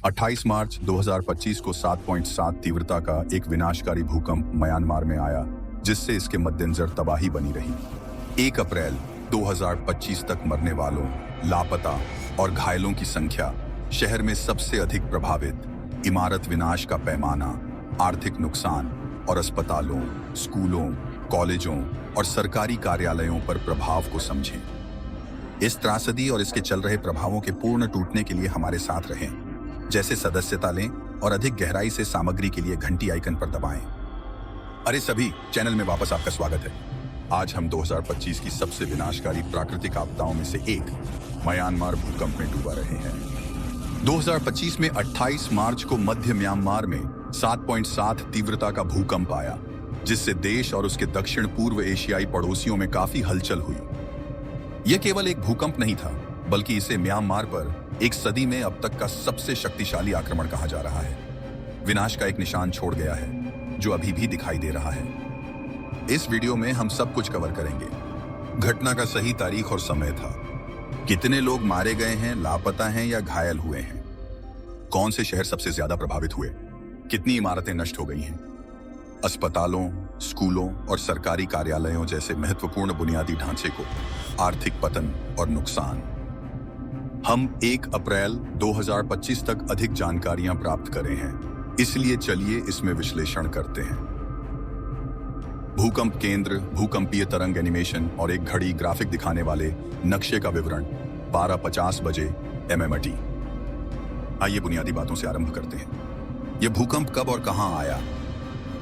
28 मार्च 2025 को 7.7 तीव्रता का एक विनाशकारी भूकंप म्यांमार में आया, जिससे इसके मद्देनजर तबाही बनी रही। 1 अप्रैल 2025 तक मरने वालों, लापता और घायलों की संख्या, शहर में सबसे अधिक प्रभावित, इमारत विनाश का पैमाना, आर्थिक नुकसान और अस्पतालों, स्कूलों, कॉलेजों और सरकारी कार्यालयों पर प्रभाव को समझें। इस त्रासदी और इसके चल रहे प्रभावों के पूर्ण टूटने के लिए हमारे साथ रहें। जैसे सदस्यता लें और अधिक गहराई से सामग्री के लिए घंटी आइकन पर दबाएं। अरे सभी, चैनल में वापस आपका स्वागत है। आज हम 2025 की सबसे विनाशकारी प्राकृतिक आपदाओं में से एक म्यांमार भूकंप में डूबा रहे हैं। 2025 में 28 मार्च को मध्य म्यांमार में 7.7 तीव्रता का भूकंप आया, जिससे देश और उसके दक्षिण पूर्व एशियाई पड़ोसियों में काफी हलचल हुई। यह केवल एक भूकंप नहीं था, बल्कि इसे म्यांमार पर एक सदी में अब तक का सबसे शक्तिशाली आक्रमण कहा जा रहा है। विनाश का एक निशान छोड़ गया है, जो अभी भी दिखाई दे रहा है। इस वीडियो में हम सब कुछ कवर करेंगे। घटना का सही तारीख और समय था, कितने लोग मारे गए हैं, लापता हैं या घायल हुए हैं, कौन से शहर सबसे ज्यादा प्रभावित हुए, कितनी इमारतें नष्ट हो गई हैं, अस्पतालों, स्कूलों और सरकारी कार्यालयों जैसे महत्वपूर्ण बुनियादी ढांचे को आर्थिक पतन और नुकसान। हम 1 अप्रैल 2025 तक अधिक जानकारियां प्राप्त करें हैं, इसलिए चलिए इसमें विश्लेषण करते हैं। भूकंप केंद्र, भूकंपीय तरंग एनिमेशन और एक घड़ी ग्राफिक दिखाने वाले नक्शे का विवरण। 12:50 बजे MMT। आइए बुनियादी बातों से आरंभ करते हैं। यह भूकंप कब और कहां आया?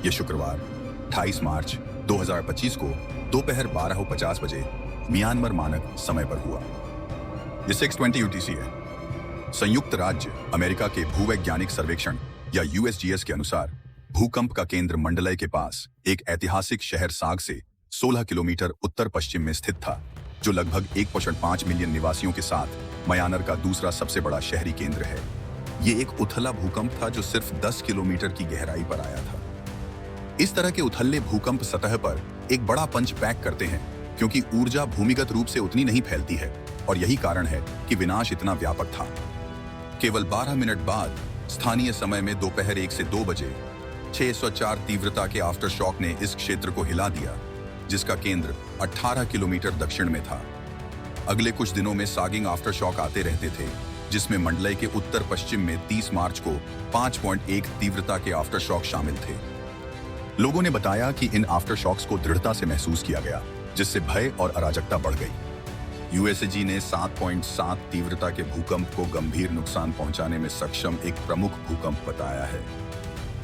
यह शुक्रवार 28 मार्च 2025 को दोपहर 12:50 बजे म्यांमार मानक समय पर हुआ। यह 6:20 UTC है। संयुक्त राज्य अमेरिका के भूवैज्ञानिक सर्वेक्षण या USGS के अनुसार भूकंप का केंद्र मंडलय के पास एक ऐतिहासिक शहर साग से 16 किलोमीटर उत्तर पश्चिम में स्थित था, जो लगभग 1.5 मिलियन निवासियों के साथ म्यांमार का दूसरा सबसे बड़ा शहरी केंद्र है। ये एक उथला भूकंप था जो सिर्फ 10 किलोमीटर की गहराई पर आया था। इस तरह के उथले भूकंप सतह पर एक बड़ा पंच पैक करते हैं, क्योंकि ऊर्जा भूमिगत रूप से उतनी नहीं फैलती है, और यही कारण है कि विनाश इतना व्यापक था। केवल 12 मिनट बाद स्थानीय समय में दोपहर 1 से 2 बजे 604 तीव्रता के आफ्टर शॉक ने इस क्षेत्र को हिला दिया, जिसका केंद्र 18 किलोमीटर दक्षिण में था। अगले कुछ दिनों में सागिंग आफ्टर शॉक आते रहते थे, जिसमें मंडलय के उत्तर पश्चिम में 30 मार्च को 5.1 तीव्रता के आफ्टर शॉक शामिल थे। लोगों ने बताया कि इन आफ्टर शॉक्स को दृढ़ता से महसूस किया गया, जिससे भय और अराजकता बढ़ गई। USG ने 7.7 तीव्रता के भूकंप को गंभीर नुकसान पहुंचाने में सक्षम एक प्रमुख भूकंप बताया है।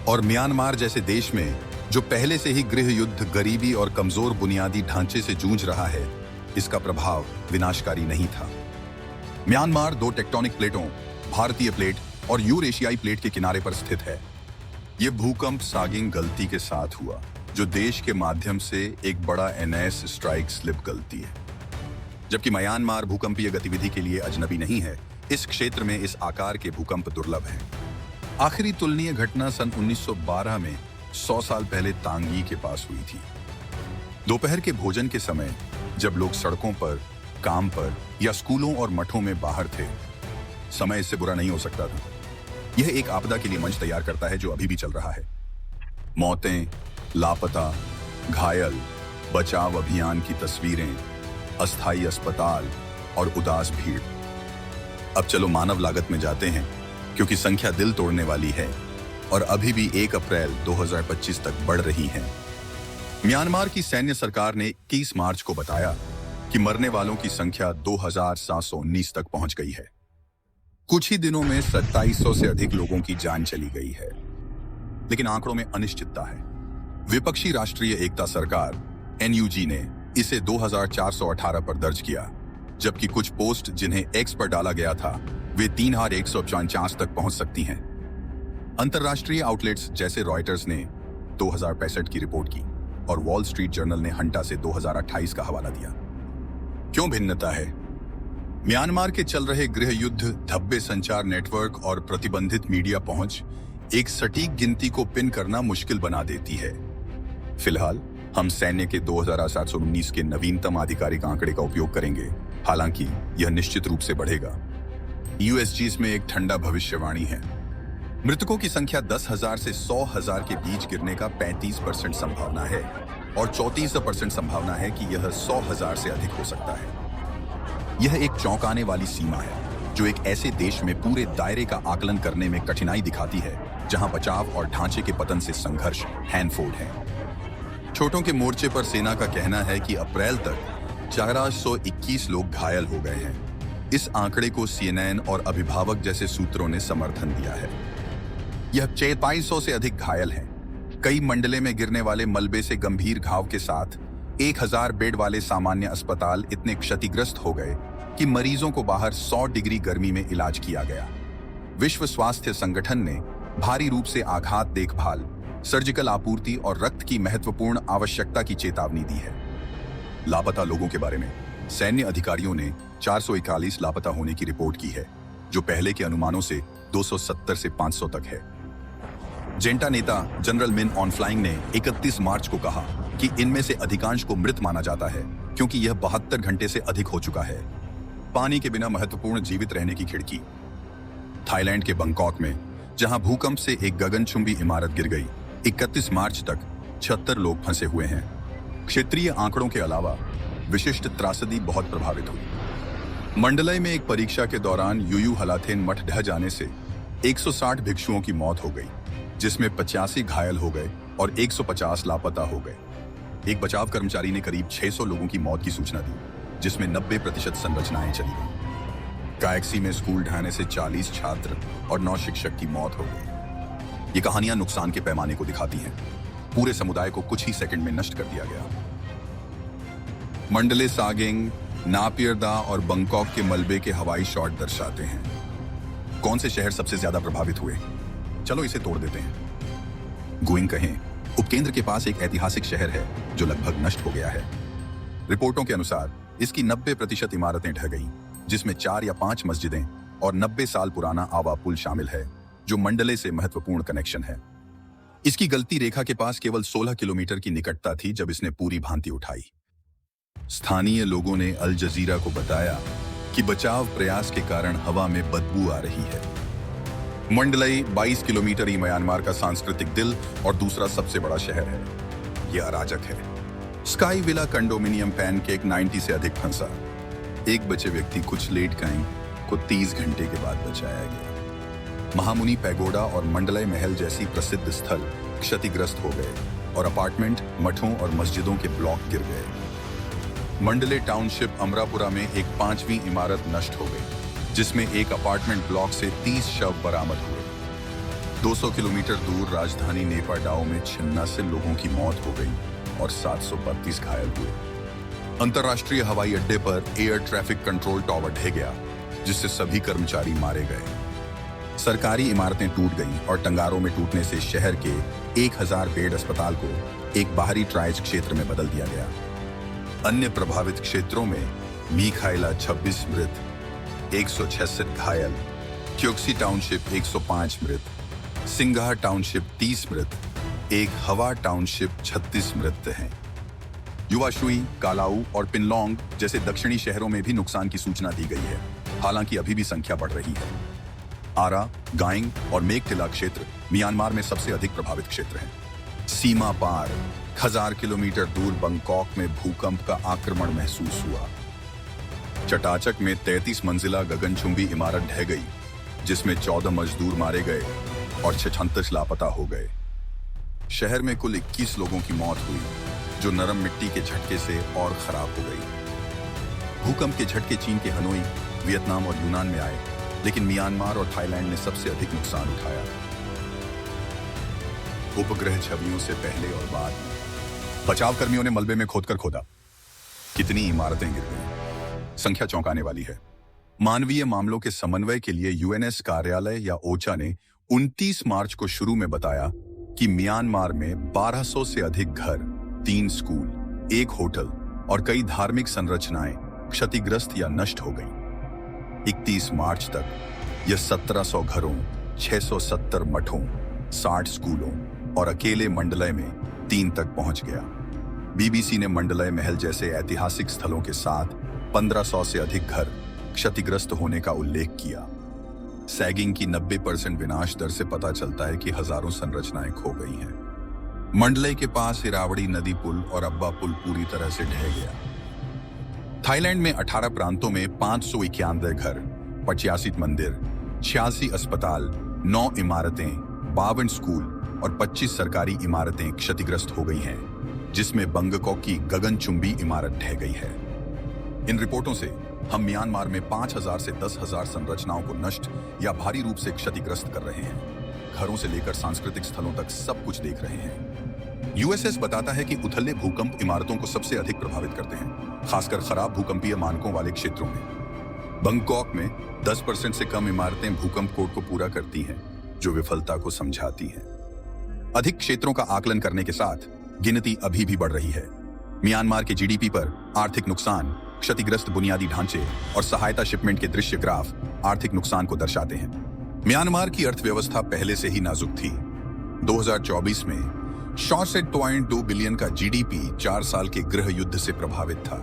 और म्यांमार जैसे देश में, जो पहले से ही गृह युद्ध, गरीबी और कमजोर बुनियादी ढांचे से जूझ रहा है, इसका प्रभाव विनाशकारी नहीं था। म्यांमार 2 टेक्टोनिक प्लेटों, भारतीय प्लेट और यूरेशियाई प्लेट के किनारे पर स्थित है। यह भूकंप सागिंग गलती के साथ हुआ, जो देश के माध्यम से एक बड़ा NS स्ट्राइक स्लिप गलती है। जबकि म्यांमार भूकंपीय गतिविधि के लिए अजनबी नहीं है, इस क्षेत्र में इस आकार के भूकंप दुर्लभ हैं। आखिरी तुलनीय घटना सन 1912 में 100 साल पहले तांगी के पास हुई थी। दोपहर के भोजन के समय, जब लोग सड़कों पर, काम पर या स्कूलों और मठों में बाहर थे, समय इससे बुरा नहीं हो सकता था। यह एक आपदा के लिए मंच तैयार करता है जो अभी भी चल रहा है। मौतें, लापता, घायल, बचाव अभियान की तस्वीरें, अस्थायी अस्पताल और उदास भीड़। अब चलो मानव लागत में जाते हैं, क्योंकि संख्या दिल तोड़ने वाली है और अभी भी 1 अप्रैल 2025 तक बढ़ रही है। म्यांमार की सैन्य सरकार ने 21 मार्च को बताया कि मरने वालों की संख्या 2719 तक पहुंच गई है। कुछ ही दिनों में 2700 से अधिक लोगों की जान चली गई है। लेकिन आंकड़ों में अनिश्चितता है। विपक्षी राष्ट्रीय एकता सरकार NUG ने इसे 2418 पर दर्ज किया, जबकि कुछ पोस्ट जिन्हें X पर डाला गया था, वे 3149 तक पहुंच सकती हैं। अंतरराष्ट्रीय आउटलेट्स जैसे रॉयटर्स ने 2065 की रिपोर्ट की और वॉल स्ट्रीट जर्नल ने हंटा से 2028 का हवाला दिया। क्यों भिन्नता है? म्यांमार के चल रहे गृह युद्ध, धब्बे संचार नेटवर्क और प्रतिबंधित मीडिया पहुंच एक सटीक गिनती को पिन करना मुश्किल बना देती है। फिलहाल हम सैन्य के 2719 के नवीनतम आधिकारिक आंकड़े का उपयोग करेंगे, हालांकि यह निश्चित रूप से बढ़ेगा। USGS में एक ठंडा भविष्यवाणी है। मृतकों की संख्या 10,000 से 100,000 के बीच गिरने का 35% संभावना है और 34% संभावना है कि यह 100,000 से अधिक हो सकता है। यह एक चौंकाने वाली सीमा है जो एक ऐसे देश में पूरे दायरे का आकलन करने में कठिनाई दिखाती है जहां बचाव और ढांचे के पतन से संघर्ष हैंडफोड़ है। छोटों के मोर्चे पर सेना का कहना है कि अप्रैल तक 421 लोग घायल हो गए हैं। इस आंकड़े को CNN और अभिभावक जैसे सूत्रों ने समर्थन दिया है। यह 2,500 से अधिक घायल हैं। कई मंडले में गिरने वाले मलबे से गंभीर घाव के साथ 1,000 बेड वाले सामान्य अस्पताल इतने क्षतिग्रस्त हो गए कि मरीजों को बाहर 100 डिग्री गर्मी में इलाज किया गया। विश्व स्वास्थ्य संगठन ने भारी रूप से आघात देखभाल, सर्जिकल आपूर्ति और रक्त की महत्वपूर्ण आवश्यकता की चेतावनी दी है। लापता लोगों के बारे में सैन्य अधिकारियों ने 441 लापता होने की रिपोर्ट की है, जो पहले के अनुमानों से 270 से 500 तक है। जेंटा नेता जनरल मिन ऑन फ्लाइंग ने 31 मार्च को कहा कि इनमें से अधिकांश को मृत माना जाता है क्योंकि यह 72 घंटे से अधिक हो चुका है। पानी के बिना महत्वपूर्ण जीवित रहने की खिड़की। थाईलैंड के बैंकॉक में जहां भूकंप से एक गगनचुंबी इमारत गिर गई, 31 मार्च तक 76 लोग फंसे हुए हैं। क्षेत्रीय आंकड़ों के अलावा विशिष्ट त्रासदी बहुत प्रभावित हुई। मंडलई में एक परीक्षा के दौरान यूयू हलाथेन मठ ढह जाने से 160 भिक्षुओं की मौत हो गई, जिसमें 85 घायल हो गए और 150 लापता हो गए। एक बचाव कर्मचारी ने करीब 600 लोगों की मौत की सूचना दी, जिसमें 90% संरचनाएं चली गईं। कायक्सी में स्कूल ढहने से 40 छात्र और 9 शिक्षक की मौत हो गई। ये कहानियां नुकसान के पैमाने को दिखाती हैं। पूरे समुदाय को कुछ ही सेकंड में नष्ट कर दिया गया। मंडले सागिंग, नापियरदा और बैंकॉक के मलबे के हवाई शॉट दर्शाते हैं। कौन से शहर सबसे ज्यादा प्रभावित हुए? चलो इसे तोड़ देते हैं। गुइंग कहें, उपकेंद्र के पास एक ऐतिहासिक शहर है जो लगभग नष्ट हो गया है। रिपोर्टों के अनुसार इसकी 90% इमारतें ढह गईं, जिसमें 4 या 5 मस्जिदें और 90 साल पुराना आवा पुल शामिल है, जो मंडले से महत्वपूर्ण कनेक्शन है। इसकी गलती रेखा के पास केवल 16 किलोमीटर की निकटता थी जब इसने पूरी भांति उठाई। स्थानीय लोगों ने अल जजीरा को बताया कि बचाव प्रयास के कारण हवा में बदबू आ रही है। मंडलई 22 किलोमीटर ही म्यांमार का सांस्कृतिक दिल और दूसरा सबसे बड़ा शहर है। यह अराजक है। स्काई विला कंडोमिनियम पैनकेक 90 से अधिक फंसा। एक बचे व्यक्ति कुछ लेट काइंग को 30 घंटे के बाद बचाया गया। महामुनि पैगोडा और मंडलई महल जैसी प्रसिद्ध स्थल क्षतिग्रस्त हो गए और अपार्टमेंट, मठों और मस्जिदों के ब्लॉक गिर गए। मंडले टाउनशिप अमरापुरा में एक 5वीं इमारत नष्ट हो गई, जिसमें एक अपार्टमेंट ब्लॉक से 30 शव बरामद हुए। 200 किलोमीटर दूर राजधानी नेपाडाओ में छिन्ना से लोगों की मौत हो गई और 732 घायल हुए। अंतर्राष्ट्रीय हवाई अड्डे पर एयर ट्रैफिक कंट्रोल टावर ढह गया, जिससे सभी कर्मचारी मारे गए। सरकारी इमारतें टूट गईं और टंगारों में टूटने से शहर के 1000 बेड अस्पताल को एक बाहरी ट्राइज क्षेत्र में बदल दिया गया। अन्य प्रभावित क्षेत्रों में मीखाइला 26 मृत, 166 घायल, क्योक्सी टाउनशिप 105 मृत, सिंघा टाउनशिप 30 मृत, एक हवा टाउनशिप 36 मृत हैं। युवाशुई, कालाऊ और पिनलोंग जैसे दक्षिणी शहरों में भी नुकसान की सूचना दी गई है, हालांकि अभी भी संख्या बढ़ रही है। आरा, गाइंग और मेघटिला क्षेत्र म्यांमार में सबसे अधिक प्रभावित क्षेत्र हैं। सीमा पार 1000 किलोमीटर दूर बैंकॉक में भूकंप का आक्रमण महसूस हुआ। चटाचक में 33 मंजिला गगनचुंबी इमारत ढह गई, जिसमें 14 मजदूर मारे गए और 36 लापता हो गए। शहर में कुल 21 लोगों की मौत हुई, जो नरम मिट्टी के झटके से और खराब हो गई। भूकंप के झटके चीन के हनोई, वियतनाम और यूनान में आए, लेकिन म्यांमार और थाईलैंड ने सबसे अधिक नुकसान उठाया। उपग्रह छवियों से पहले और बाद में बचाव कर्मियों ने मलबे में खोदकर खोदा। कितनी इमारतें गिर गईं, संख्या चौंकाने वाली है। मानवीय मामलों के समन्वय के लिए यूएनएस कार्यालय या ओचा ने 29 मार्च को शुरू में बताया कि म्यांमार में 1200 से अधिक घर, 3 स्कूल, 1 होटल और कई धार्मिक संरचनाएं क्षतिग्रस्त या नष्ट हो गईं। 31 मार्च तक यह 1700 घरों, 670 मठों, 60 स्कूलों और अकेले मंडलय में 3 तक पहुंच गया। बीबीसी ने मंडलय महल जैसे ऐतिहासिक स्थलों के साथ 1500 से अधिक घर क्षतिग्रस्त होने का उल्लेख किया। सैगिंग की 90% विनाश दर से पता चलता है कि हजारों संरचनाएं खो गई हैं। मंडले के पास इरावड़ी नदी पुल और अब्बा पुल पूरी तरह से ढह गया। थाईलैंड में 18 प्रांतों में 591 घर, 85 मंदिर, 86 अस्पताल, 9 इमारतें, 52 स्कूल और 25 सरकारी इमारतें क्षतिग्रस्त हो गई हैं, जिसमें बंगकॉक की गगनचुंबी इमारत ढह गई है। इन रिपोर्टों से हम म्यांमार में 5,000 से 10,000 संरचनाओं को नष्ट या भारी रूप से क्षतिग्रस्त कर रहे हैं। घरों से लेकर सांस्कृतिक स्थलों तक सब कुछ देख रहे हैं। यूएसएस बताता है कि उथले भूकंप इमारतों को सबसे अधिक प्रभावित करते हैं, खासकर खराब भूकंपीय मानकों वाले क्षेत्रों में। बंगकॉक में 10% से कम इमारतें भूकंप कोड को पूरा करती हैं, जो विफलता को समझाती हैं। अधिक क्षेत्रों का आकलन करने के साथ गिनती अभी भी बढ़ रही है। म्यांमार के जीडीपी पर आर्थिक नुकसान, क्षतिग्रस्त बुनियादी ढांचे और सहायता शिपमेंट के दृश्य ग्राफ आर्थिक नुकसान को दर्शाते हैं। म्यांमार की अर्थव्यवस्था पहले से ही नाजुक थी। 2024 में 66.2 बिलियन का जीडीपी 4 साल के गृह युद्ध से प्रभावित था।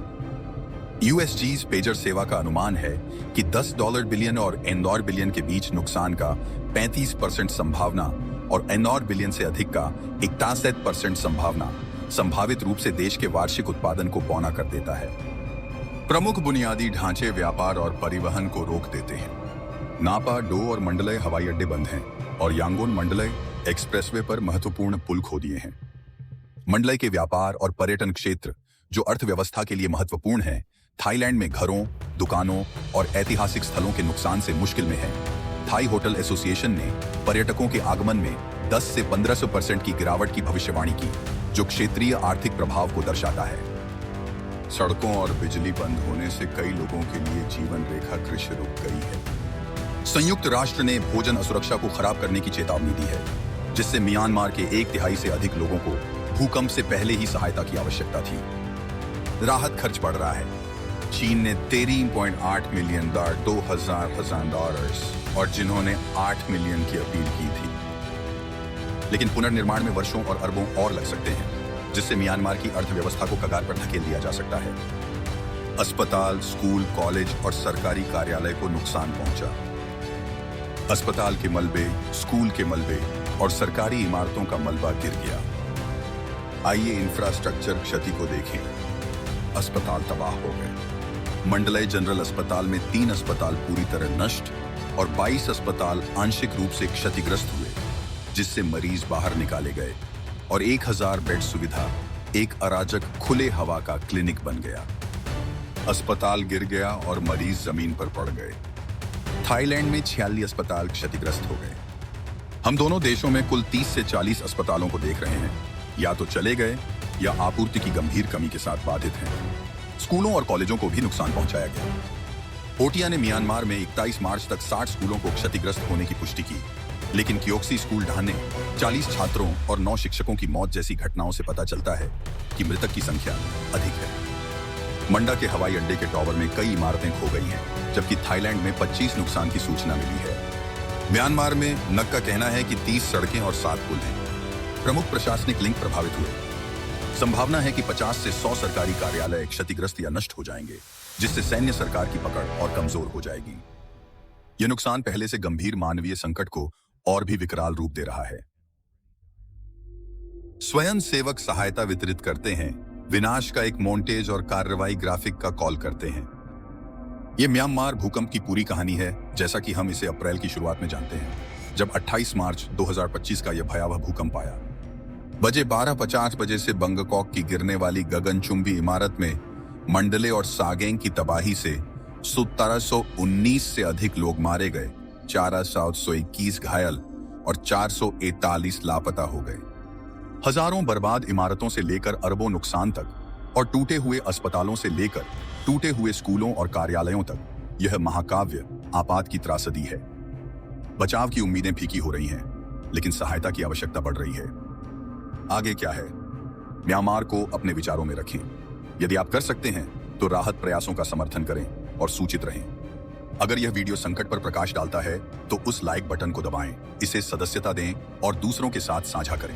यूएसजीस पेजर सेवा का अनुमान है कि $10 बिलियन और $9 बिलियन के बीच नुकसान का 35% संभावना और $9 बिलियन से अधिक का 61% संभावना संभावित रूप से देश के वार्षिक उत्पादन को पौना कर देता है। प्रमुख बुनियादी ढांचे, व्यापार और परिवहन को रोक देते हैं। नापा, डो और मंडलय हवाई अड्डे बंद हैं और यांगोन मंडलय एक्सप्रेसवे पर महत्वपूर्ण पुल खो दिए हैं। मंडलय के व्यापार और पर्यटन क्षेत्र, जो अर्थव्यवस्था के लिए महत्वपूर्ण है, थाईलैंड में घरों, दुकानों और ऐतिहासिक स्थलों के नुकसान से मुश्किल में है। थाई होटल एसोसिएशन ने पर्यटकों के आगमन में 10 से 15% की गिरावट की भविष्यवाणी की, जो क्षेत्रीय आर्थिक प्रभाव को दर्शाता है। सड़कों और बिजली बंद होने से कई लोगों के लिए जीवन रेखा कृषि रुक गई है। संयुक्त राष्ट्र ने भोजन असुरक्षा को खराब करने की चेतावनी दी है, जिससे म्यांमार के 1/3 से अधिक लोगों को भूकंप से पहले ही सहायता की आवश्यकता थी। राहत खर्च बढ़ रहा है। चीन ने 13.8 मिलियन $2,000 और जिन्होंने 8 मिलियन की अपील की थी। लेकिन पुनर्निर्माण में वर्षों और अरबों और लग सकते हैं, जिससे म्यांमार की अर्थव्यवस्था को कगार पर धकेल दिया जा सकता है। अस्पताल, स्कूल, कॉलेज और सरकारी कार्यालय को नुकसान पहुंचा। अस्पताल के मलबे, स्कूल के मलबे और सरकारी इमारतों का मलबा गिर गया। आइए इंफ्रास्ट्रक्चर क्षति को देखें। अस्पताल तबाह हो गए। मंडलय जनरल अस्पताल में 3 अस्पताल पूरी तरह नष्ट और 22 अस्पताल आंशिक रूप से क्षतिग्रस्त हुए, जिससे मरीज बाहर निकाले गए और 1000 बेड सुविधा एक अराजक खुले हवा का क्लिनिक बन गया। अस्पताल गिर गया और मरीज जमीन पर पड़ गए। थाईलैंड में 46 अस्पताल क्षतिग्रस्त हो गए। हम दोनों देशों में कुल 30 से 40 अस्पतालों को देख रहे हैं, या तो चले गए या आपूर्ति की गंभीर कमी के साथ बाधित हैं। स्कूलों और कॉलेजों को भी नुकसान पहुंचाया गया। ओटिया ने म्यांमार में 21 मार्च तक 60 स्कूलों को क्षतिग्रस्त होने की पुष्टि की, लेकिन क्योक्सी स्कूल ढहने, 40 छात्रों और 9 शिक्षकों की मौत जैसी घटनाओं से पता चलता है कि मृतक की संख्या अधिक है। मंडा के हवाई अड्डे के टॉवर में कई इमारतें खो गई हैं, जबकि थाईलैंड में 25 नुकसान की सूचना मिली है। म्यांमार में नक का कहना है कि 30 सड़कें और 7 पुल हैं। प्रमुख प्रशासनिक लिंक प्रभावित हुए। संभावना है कि 50 से 100 सरकारी कार्यालय क्षतिग्रस्त या नष्ट हो जाएंगे, जिससे सैन्य सरकार की पकड़ और कमजोर हो जाएगी। यह नुकसान पहले से गंभीर मानवीय संकट को और भी विकराल रूप दे रहा है। स्वयं सेवक सहायता वितरित करते हैं, विनाश का एक मोन्टेज और कार्रवाई ग्राफिक का कॉल करते हैं। यह म्यांमार भूकंप की पूरी कहानी है, जैसा कि हम इसे अप्रैल की शुरुआत में जानते हैं, जब 28 मार्च 2025 का यह भयावह भूकंप आया। बजे 12:50 बजे से बंगकॉक की गिरने वाली गगनचुंबी इमारत में मंडले और सागेंग की तबाही से 1719 से अधिक लोग मारे गए, 4721 घायल और 441 लापता हो गए। हजारों बर्बाद इमारतों से लेकर अरबों नुकसान तक और टूटे हुए अस्पतालों से लेकर टूटे हुए स्कूलों और कार्यालयों तक, यह महाकाव्य आपात की त्रासदी है। बचाव की उम्मीदें फीकी हो रही हैं, लेकिन सहायता की आवश्यकता बढ़ रही है। आगे क्या है? म्यांमार को अपने विचारों में रखें। यदि आप कर सकते हैं तो राहत प्रयासों का समर्थन करें और सूचित रहें। अगर यह वीडियो संकट पर प्रकाश डालता है तो उस लाइक बटन को दबाएं, इसे सदस्यता दें और दूसरों के साथ साझा करें।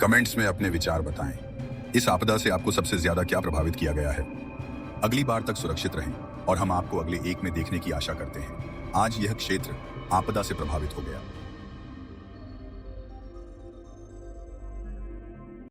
कमेंट्स में अपने विचार बताएं। इस आपदा से आपको सबसे ज्यादा क्या प्रभावित किया गया है? अगली बार तक सुरक्षित रहें और हम आपको अगले एक में देखने की आशा करते हैं। आज यह क्षेत्र आपदा से प्रभावित हो गया।